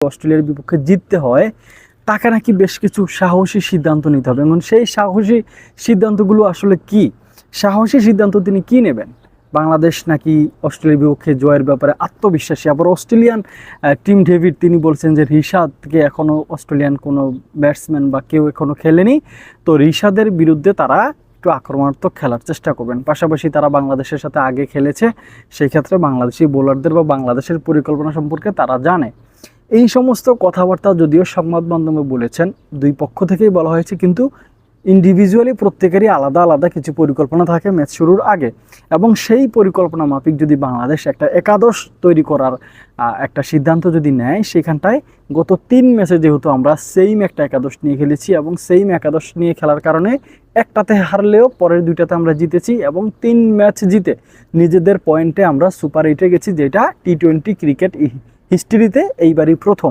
অস্ট্রেলিয়ার বিপক্ষে জিততে হয়, তাকে নাকি বেশ কিছু সাহসী সিদ্ধান্ত নিতে হবে। এবং সেই সাহসী সিদ্ধান্তগুলো আসলে কি, সাহসী সিদ্ধান্ত তিনি কি নেবেন? বাংলাদেশ নাকি অস্ট্রেলিয়ার বিপক্ষে জয়ের ব্যাপারে আত্মবিশ্বাসী। আবার অস্ট্রেলিয়ান টিম ডেভিড তিনি বলছেন যে রিশাদকে এখনও অস্ট্রেলিয়ান কোনো ব্যাটসম্যান বা কেউ এখনও খেলেনি, তো রিশাদের বিরুদ্ধে তারা একটু আক্রমণাত্মক খেলার চেষ্টা করবেন। পাশাপাশি তারা বাংলাদেশের সাথে আগে খেলেছে, সেই ক্ষেত্রে বাংলাদেশি বোলারদের বা বাংলাদেশের পরিকল্পনা সম্পর্কে তারা জানে। এই সমস্ত কথাবার্তা যদিও সংবাদ মাধ্যমে বলেছেন, দুই পক্ষ থেকেই বলা হয়েছে, কিন্তু ইন্ডিভিজুয়ালি প্রত্যেকেরই আলাদা আলাদা কিছু পরিকল্পনা থাকে ম্যাচ শুরুর আগে। এবং সেই পরিকল্পনা মাফিক যদি বাংলাদেশ একটা একাদশ তৈরি করার একটা সিদ্ধান্ত যদি নেয়, সেখানটায় গত 3 ম্যাচে যেহেতু আমরা সেইম একটা একাদশ নিয়ে খেলেছি এবং সেইম একাদশ নিয়ে খেলার কারণে একটাতে হারলেও পরের 2টাতে আমরা জিতেছি এবং 3 ম্যাচ জিতে নিজেদের পয়েন্টে আমরা সুপার 8-এ গেছি, যেটা টি-20 ক্রিকেট হিস্ট্রিতে এইবারই প্রথম।